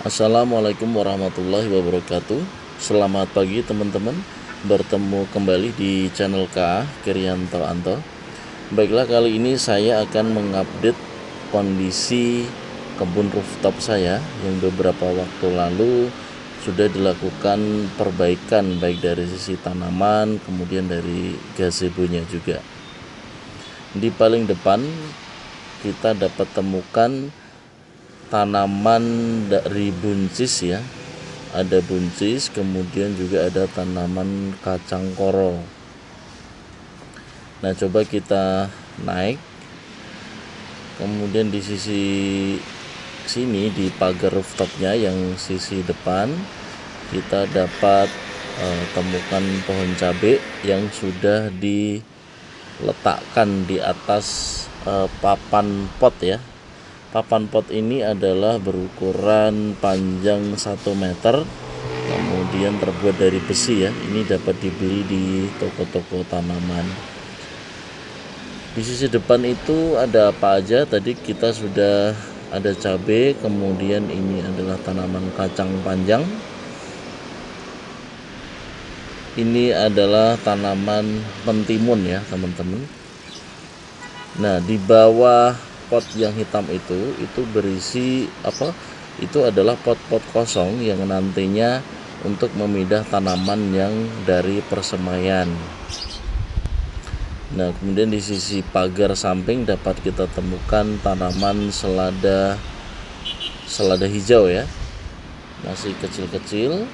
Assalamualaikum warahmatullahi wabarakatuh. Selamat pagi teman-teman. Bertemu kembali di channel Kriyanto Anto. Baiklah, kali ini saya akan mengupdate kondisi kebun rooftop saya yang beberapa waktu lalu sudah dilakukan perbaikan, baik dari sisi tanaman kemudian dari gazebo-nya juga. Di paling depan kita dapat temukan tanaman dari buncis ya, ada buncis, kemudian juga ada tanaman kacang koro. Nah, coba kita naik, kemudian di sisi sini di pagar rooftopnya yang sisi depan kita dapat temukan pohon cabai yang sudah diletakkan di atas papan pot ya. Papan pot ini adalah berukuran panjang 1 meter, kemudian terbuat dari besi ya. Ini dapat dibeli di toko-toko tanaman. Di sisi depan itu ada apa aja? Tadi kita sudah ada cabai, kemudian ini adalah tanaman kacang panjang. Ini adalah tanaman mentimun ya teman-teman. Nah, di bawah pot yang hitam itu berisi apa? Itu adalah pot-pot kosong yang nantinya untuk memidah tanaman yang dari persemaian. Nah, kemudian di sisi pagar samping dapat kita temukan tanaman selada hijau ya, masih kecil-kecil.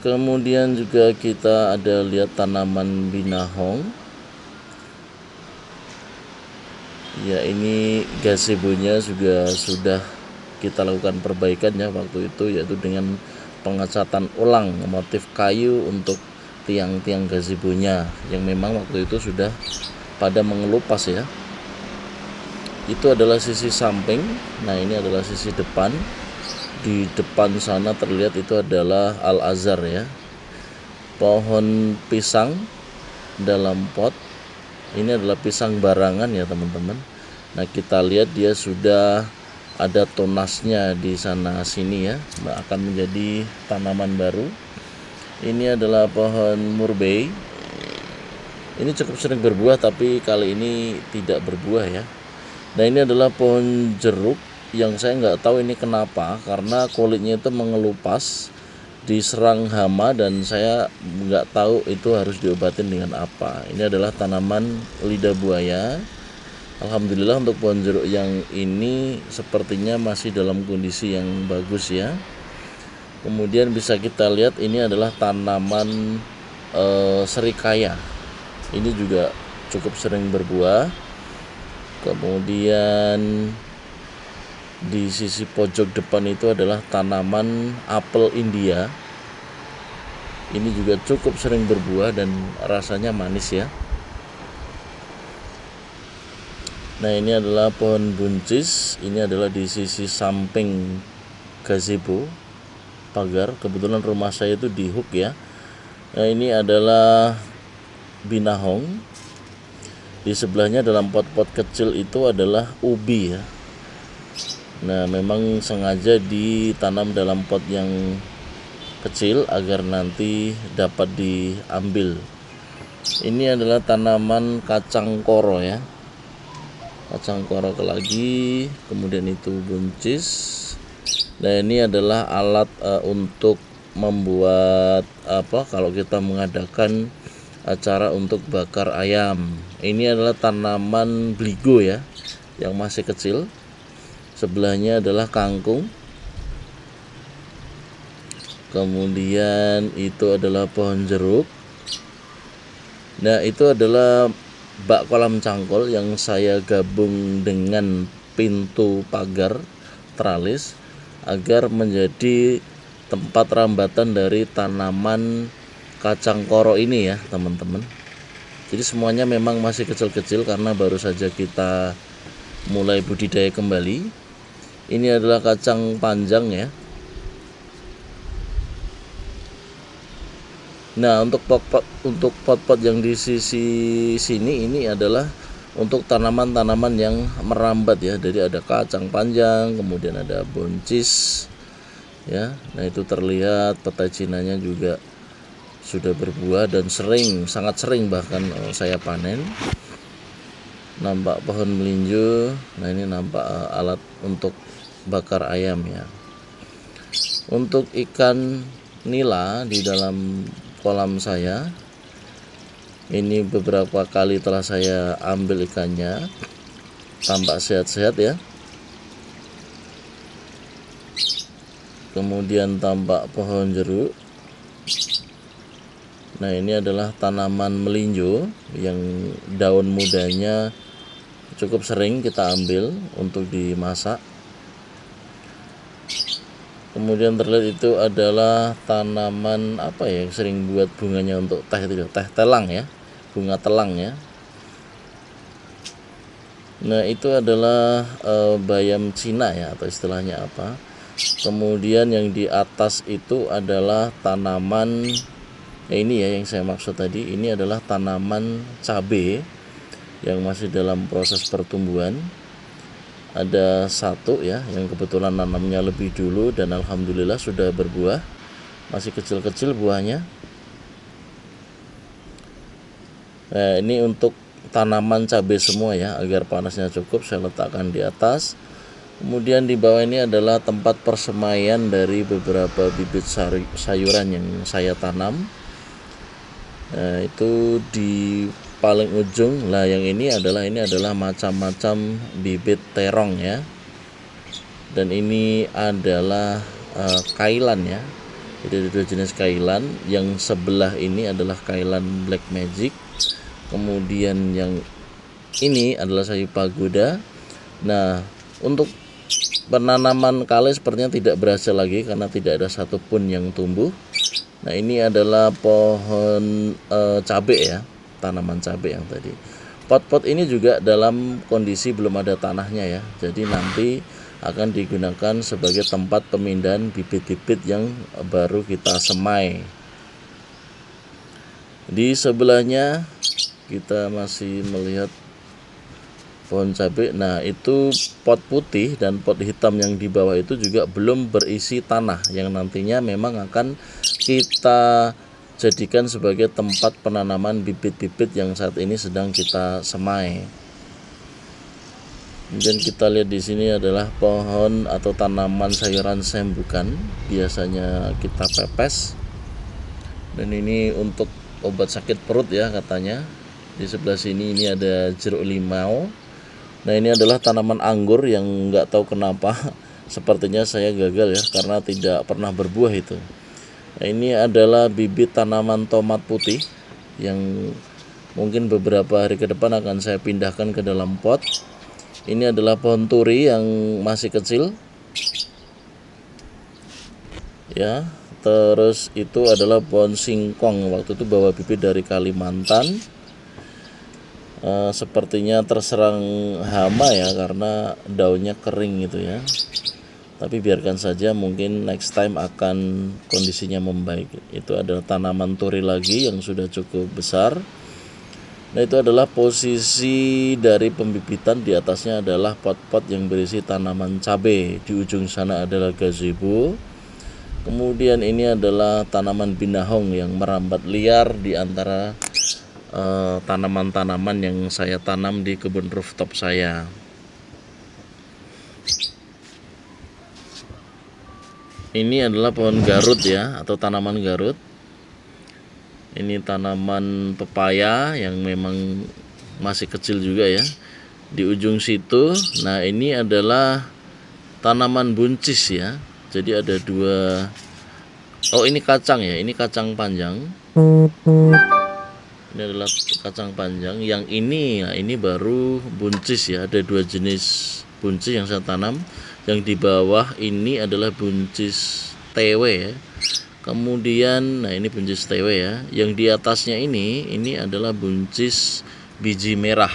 Kemudian juga kita ada lihat tanaman binahong. Ya, ini gazebo-nya juga sudah kita lakukan perbaikan ya waktu itu, yaitu dengan pengecatan ulang motif kayu untuk tiang-tiang gazebo-nya yang memang waktu itu sudah pada mengelupas ya. Itu adalah sisi samping. Nah, ini adalah sisi depan. Di depan sana terlihat itu adalah Al-Azhar ya, pohon pisang dalam pot. Ini adalah pisang barangan ya teman-teman. Nah, kita lihat dia sudah ada tunasnya di sana sini ya, akan menjadi tanaman baru. Ini adalah pohon murbei. Ini cukup sering berbuah, tapi kali ini tidak berbuah ya. Nah, ini adalah pohon jeruk yang saya nggak tahu ini kenapa, karena kulitnya itu mengelupas, diserang hama, dan saya nggak tahu itu harus diobatin dengan apa. Ini adalah tanaman lidah buaya. Alhamdulillah untuk pohon jeruk yang ini sepertinya masih dalam kondisi yang bagus ya. Kemudian bisa kita lihat ini adalah tanaman serikaya. Ini juga cukup sering berbuah. Kemudian di sisi pojok depan itu adalah tanaman apel India. Ini juga cukup sering berbuah dan rasanya manis ya. Nah, ini adalah pohon buncis. Ini adalah di sisi samping gazebo pagar. Kebetulan rumah saya itu di hook ya. Nah, ini adalah binahong. Di sebelahnya dalam pot-pot kecil itu adalah ubi ya. Nah, memang sengaja ditanam dalam pot yang kecil agar nanti dapat diambil. Ini adalah tanaman kacang koro ya. Kacang koro lagi, kemudian itu buncis. Nah, ini adalah alat untuk membuat apa kalau kita mengadakan acara untuk bakar ayam. Ini adalah tanaman bligo ya, yang masih kecil. Sebelahnya adalah kangkung. Kemudian itu adalah pohon jeruk. Nah, itu adalah bak kolam cangkul yang saya gabung dengan pintu pagar tralis agar menjadi tempat rambatan dari tanaman kacang koro ini ya teman-teman. Jadi semuanya memang masih kecil-kecil karena baru saja kita mulai budidaya kembali. Ini adalah kacang panjang ya. Nah, untuk pot-pot yang di sisi sini ini adalah untuk tanaman-tanaman yang merambat ya. Jadi ada kacang panjang, kemudian ada buncis ya. Nah itu terlihat petai cinanya juga sudah berbuah dan sangat sering bahkan saya panen. Nampak pohon melinjo. Nah ini nampak alat untuk bakar ayam ya. Untuk ikan nila di dalam kolam saya, ini beberapa kali telah saya ambil ikannya, tampak sehat-sehat ya. Kemudian tampak pohon jeruk. Nah ini adalah tanaman melinjo yang daun mudanya cukup sering kita ambil untuk dimasak. Kemudian terlihat itu adalah tanaman apa ya, yang sering buat bunganya untuk teh itu, teh telang ya, bunga telang ya. Nah itu adalah bayam Cina ya, atau istilahnya apa. Kemudian yang di atas itu adalah tanaman ya, ini ya yang saya maksud tadi, ini adalah tanaman cabai yang masih dalam proses pertumbuhan. Ada satu ya yang kebetulan nanamnya lebih dulu dan alhamdulillah sudah berbuah, masih kecil-kecil buahnya. Nah ini untuk tanaman cabai semua ya, agar panasnya cukup saya letakkan di atas. Kemudian di bawah ini adalah tempat persemaian dari beberapa bibit sayuran yang saya tanam. Nah itu di paling ujung lah, yang ini adalah macam-macam bibit terong ya. Dan ini adalah kailan ya. Jadi ada dua jenis kailan. Yang sebelah ini adalah kailan black magic. Kemudian yang ini adalah sayu pagoda. Nah untuk penanaman kale sepertinya tidak berhasil lagi karena tidak ada satupun yang tumbuh. Nah ini adalah pohon cabai ya, tanaman cabai yang tadi. Pot-pot ini juga dalam kondisi belum ada tanahnya ya. Jadi nanti akan digunakan sebagai tempat pemindahan bibit-bibit yang baru kita semai. Di sebelahnya kita masih melihat pohon cabai. Nah itu pot putih dan pot hitam yang di bawah itu juga belum berisi tanah, yang nantinya memang akan kita jadikan sebagai tempat penanaman bibit-bibit yang saat ini sedang kita semai. Kemudian kita lihat di sini adalah pohon atau tanaman sayuran sembukan, biasanya kita pepes. Dan ini untuk obat sakit perut ya katanya. Di sebelah sini ini ada jeruk limau. Nah ini adalah tanaman anggur yang nggak tahu kenapa sepertinya saya gagal ya, karena tidak pernah berbuah itu. Nah, ini adalah bibit tanaman tomat putih yang mungkin beberapa hari ke depan akan saya pindahkan ke dalam pot. Ini adalah pohon turi yang masih kecil ya. Terus itu adalah pohon singkong, waktu itu bawa bibit dari Kalimantan. Sepertinya terserang hama ya, karena daunnya kering gitu ya. Tapi biarkan saja, mungkin next time akan kondisinya membaik. Itu adalah tanaman turi lagi yang sudah cukup besar. Nah itu adalah posisi dari pembibitan. Di atasnya adalah pot-pot yang berisi tanaman cabai. Di ujung sana adalah gazebo. Kemudian ini adalah tanaman binahong yang merambat liar di antara tanaman-tanaman yang saya tanam di kebun rooftop saya. Ini adalah pohon garut ya, atau tanaman garut. Ini tanaman pepaya yang memang masih kecil juga ya. Di ujung situ, nah ini adalah tanaman buncis ya. Jadi ada dua. Oh ini kacang ya, ini kacang panjang. Ini adalah kacang panjang. Yang ini, nah ini baru buncis ya. Ada dua jenis buncis yang saya tanam. Yang di bawah ini adalah buncis TW ya. Kemudian, nah ini buncis TW ya. Yang di atasnya ini adalah buncis biji merah.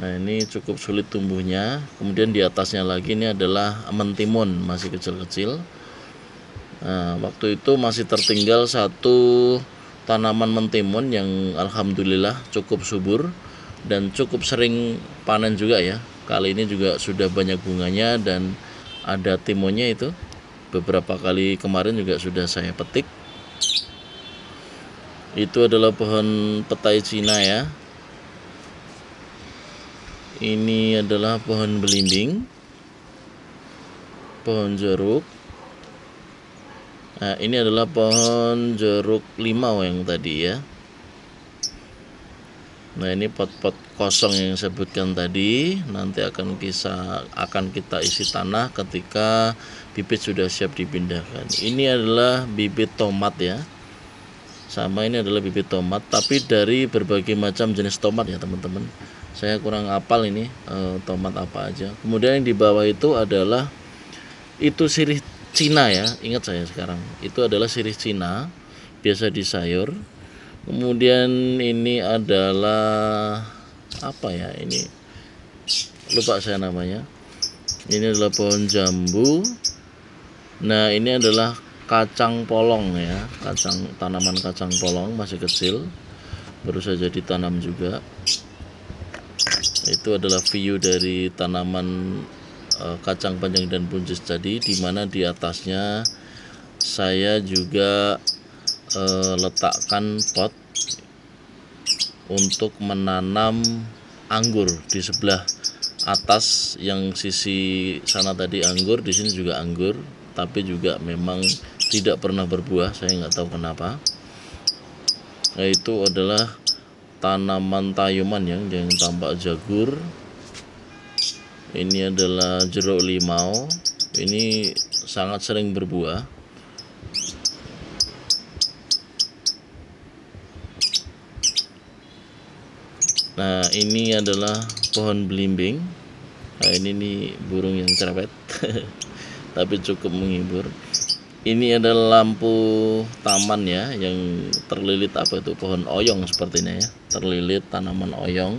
Nah ini cukup sulit tumbuhnya. Kemudian di atasnya lagi ini adalah mentimun, masih kecil-kecil. Nah waktu itu masih tertinggal satu tanaman mentimun yang alhamdulillah cukup subur. dan cukup sering panen juga ya. Kali ini juga sudah banyak bunganya dan ada timunnya itu. Beberapa kali kemarin juga sudah saya petik. Itu adalah pohon petai Cina ya. Ini adalah pohon belimbing, pohon jeruk. Nah, ini adalah pohon jeruk limau yang tadi ya. Nah, ini pot-pot kosong yang saya sebutkan tadi, nanti akan kita isi tanah ketika bibit sudah siap dipindahkan. Ini adalah bibit tomat ya. Sama, ini adalah bibit tomat, tapi dari berbagai macam jenis tomat ya teman-teman. Saya kurang hafal ini tomat apa aja. Kemudian yang di bawah itu adalah sirih Cina ya, ingat saya sekarang. Itu adalah sirih Cina, biasa di sayur. Kemudian ini adalah apa ya ini? Lupa saya namanya. Ini adalah pohon jambu. Nah, ini adalah kacang polong ya, tanaman kacang polong masih kecil, baru saja ditanam juga. Itu adalah view dari tanaman kacang panjang dan buncis tadi, di mana di atasnya saya juga letakkan pot untuk menanam anggur di sebelah atas. Yang sisi sana tadi anggur, di sini juga anggur, tapi juga memang tidak pernah berbuah, saya nggak tahu kenapa. Nah, itu adalah tanaman tayuman yang tampak jagur. Ini adalah jeruk limau, ini sangat sering berbuah. Nah, ini adalah pohon belimbing. Nah, ini nih burung yang cerewet tapi cukup menghibur. Ini adalah lampu taman ya, yang terlilit apa itu, pohon oyong sepertinya ya, terlilit tanaman oyong.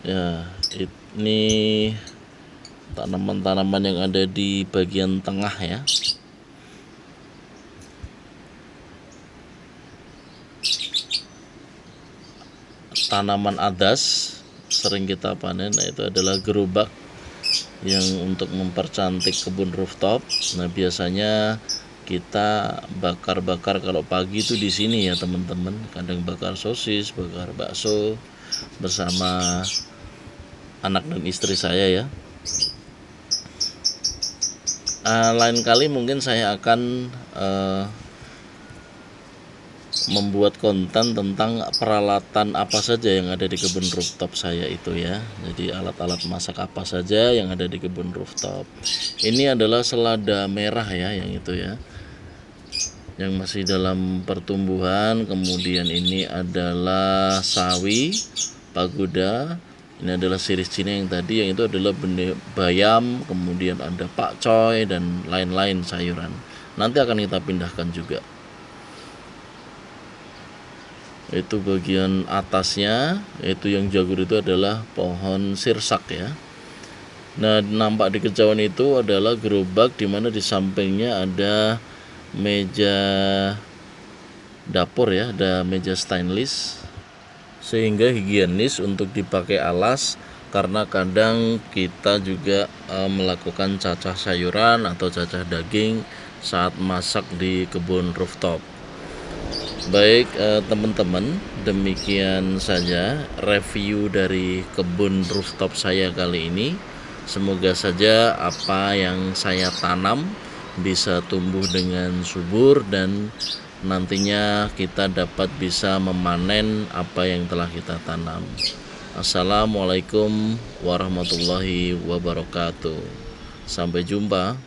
Ya, ini tanaman-tanaman yang ada di bagian tengah ya. Tanaman adas sering kita panen. Nah, itu adalah gerobak yang untuk mempercantik kebun rooftop. Nah, biasanya kita bakar-bakar kalau pagi itu di sini ya teman-teman. Kadang bakar sosis, bakar bakso bersama anak dan istri saya ya. Lain kali mungkin saya akan membuat konten tentang peralatan apa saja yang ada di kebun rooftop saya itu ya. Jadi alat-alat masak apa saja yang ada di kebun rooftop. Ini adalah selada merah ya, yang itu ya, yang masih dalam pertumbuhan. Kemudian ini adalah sawi, pagoda. Ini adalah sirih Cina yang tadi, yang itu adalah benih bayam. Kemudian ada pakcoy dan lain-lain sayuran. Nanti akan kita pindahkan juga. Itu bagian atasnya, itu yang jagur itu adalah pohon sirsak ya. Nah, nampak di kejauhan itu adalah gerobak, di mana di sampingnya ada meja dapur ya, ada meja stainless, sehingga higienis untuk dipakai alas, karena kadang kita juga melakukan cacah sayuran atau cacah daging saat masak di kebun rooftop. Baik teman-teman, demikian saja review dari kebun rooftop saya kali ini. Semoga saja apa yang saya tanam bisa tumbuh dengan subur dan nantinya kita dapat bisa memanen apa yang telah kita tanam. Assalamualaikum warahmatullahi wabarakatuh. Sampai jumpa.